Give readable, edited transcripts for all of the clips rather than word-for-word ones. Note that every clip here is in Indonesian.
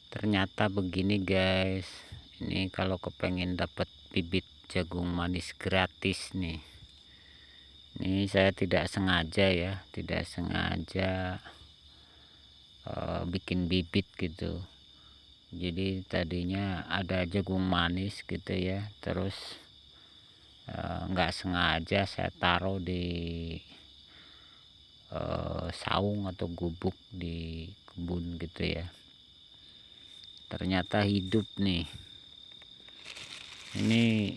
Ternyata begini guys, ini kalau kepengen dapat bibit jagung manis gratis nih, ini saya tidak sengaja ya, tidak sengaja bikin bibit gitu. Jadi tadinya ada jagung manis gitu ya, terus nggak sengaja saya taruh di saung atau gubuk di kebun gitu ya. Ternyata hidup nih. Ini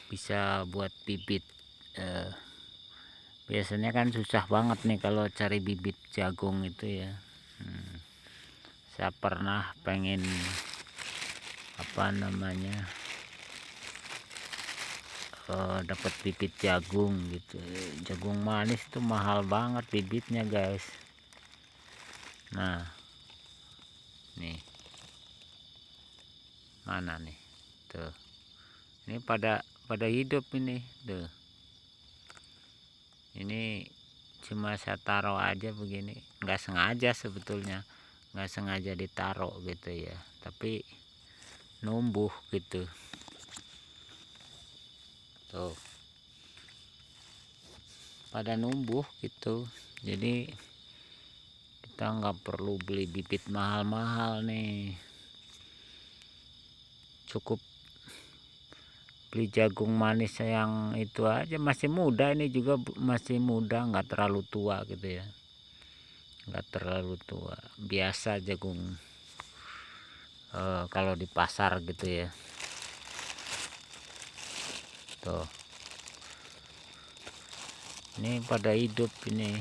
bisa buat bibit. Biasanya kan susah banget nih kalau cari bibit jagung itu ya. Saya pernah pengen dapat bibit jagung gitu. Jagung manis tuh mahal banget bibitnya guys. Nah, nih mana nih tuh, ini pada hidup ini tuh. Ini cuma saya taruh aja begini, nggak sengaja sebetulnya, nggak sengaja ditaruh gitu ya, tapi numbuh gitu tuh, pada numbuh gitu. Jadi kita nggak perlu beli bibit mahal-mahal nih, cukup beli jagung manis yang itu aja. Masih muda, ini juga masih muda, nggak terlalu tua gitu ya, nggak terlalu tua, biasa jagung kalau di pasar gitu ya tuh. Ini pada hidup ini,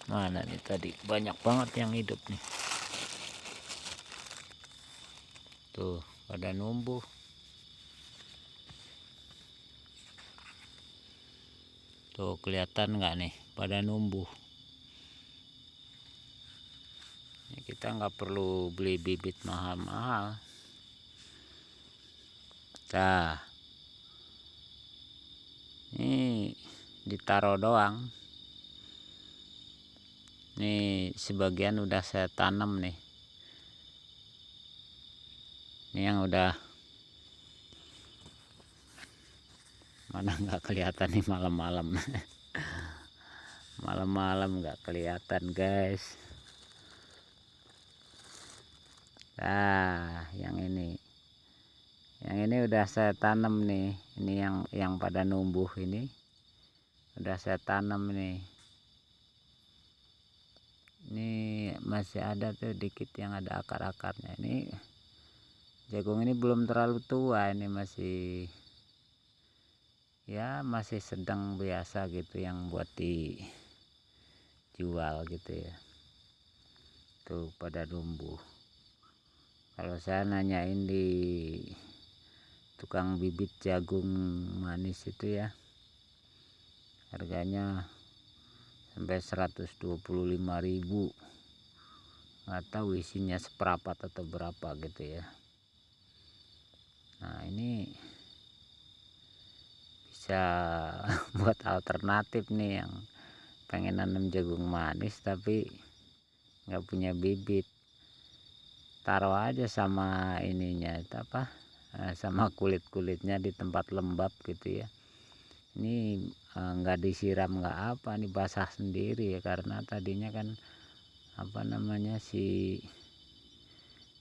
mana nih tadi banyak banget yang hidup nih tuh, pada numbuh tuh, kelihatan nggak nih pada numbuh. Kita nggak perlu beli bibit mahal-mahal. Nah, ini ditaruh doang. Ini sebagian udah saya tanam nih. Ini yang udah, mana nggak kelihatan nih malam-malam. Malam-malam nggak kelihatan guys. Nah, yang ini udah saya tanam nih. Ini yang pada numbuh ini udah saya tanam nih. Ini masih ada tuh dikit yang ada akar-akarnya. Ini jagung ini belum terlalu tua, ini masih ya masih sedang biasa gitu, yang buat dijual gitu ya. Tuh pada numbuh. Kalau saya nanyain di tukang bibit jagung manis itu ya, harganya sampai 125.000. Nggak tahu isinya seperapat atau berapa gitu ya. Nah, ini bisa buat alternatif nih yang pengen nanam jagung manis tapi nggak punya bibit. Taruh aja sama ininya itu apa, sama kulit-kulitnya di tempat lembab gitu ya. Ini nggak disiram nggak apa, ini basah sendiri ya, karena tadinya kan si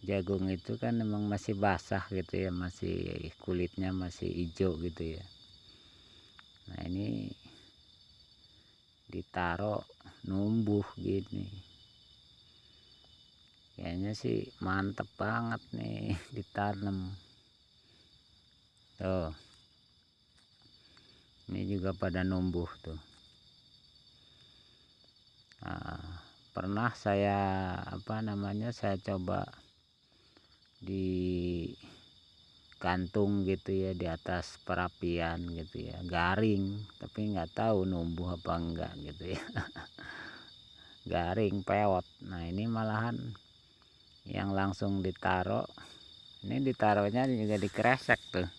jagung itu kan memang masih basah gitu ya, masih kulitnya masih hijau gitu ya. Nah, ini ditaruh numbuh gini, kayaknya sih mantep banget nih ditanam tuh. Ini juga pada numbuh tuh. Nah, pernah saya saya coba di gantung gitu ya di atas perapian gitu ya, garing, tapi nggak tahu numbuh apa enggak gitu ya. Garing pewot. Nah, ini malahan yang langsung ditaruh, ini ditaruhnya juga dikresek tuh,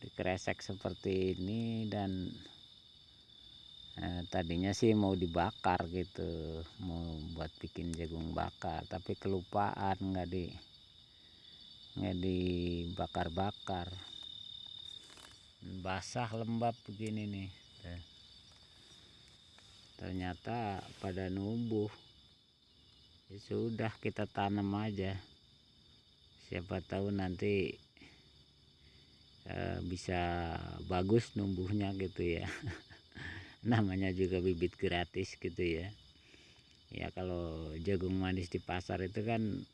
dikresek seperti ini. Dan Tadinya sih mau dibakar gitu, mau buat bikin jagung bakar, tapi kelupaan nggak dibakar-bakar, basah lembab begini nih. Ternyata pada nubuh. Ya sudah, kita tanam aja, siapa tahu nanti bisa bagus numbuhnya gitu ya. Namanya juga bibit gratis gitu ya. Ya kalau jagung manis di pasar itu kan,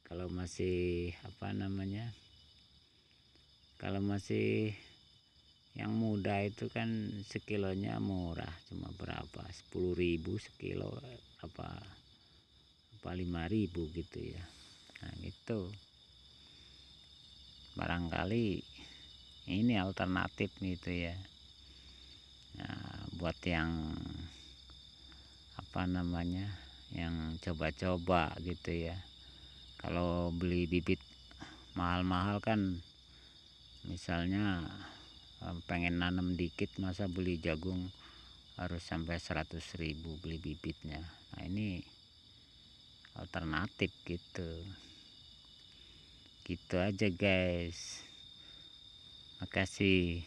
kalau masih kalau masih yang muda itu kan sekilonya murah, cuma berapa, 10.000 sekilo, apa 5.000 gitu ya. Nah itu barangkali ini alternatif gitu ya. Nah, buat yang yang coba-coba gitu ya. Kalau beli bibit mahal-mahal kan, misalnya pengen nanam dikit, masa beli jagung harus sampai 100.000 beli bibitnya. Nah ini alternatif gitu aja guys. Makasih.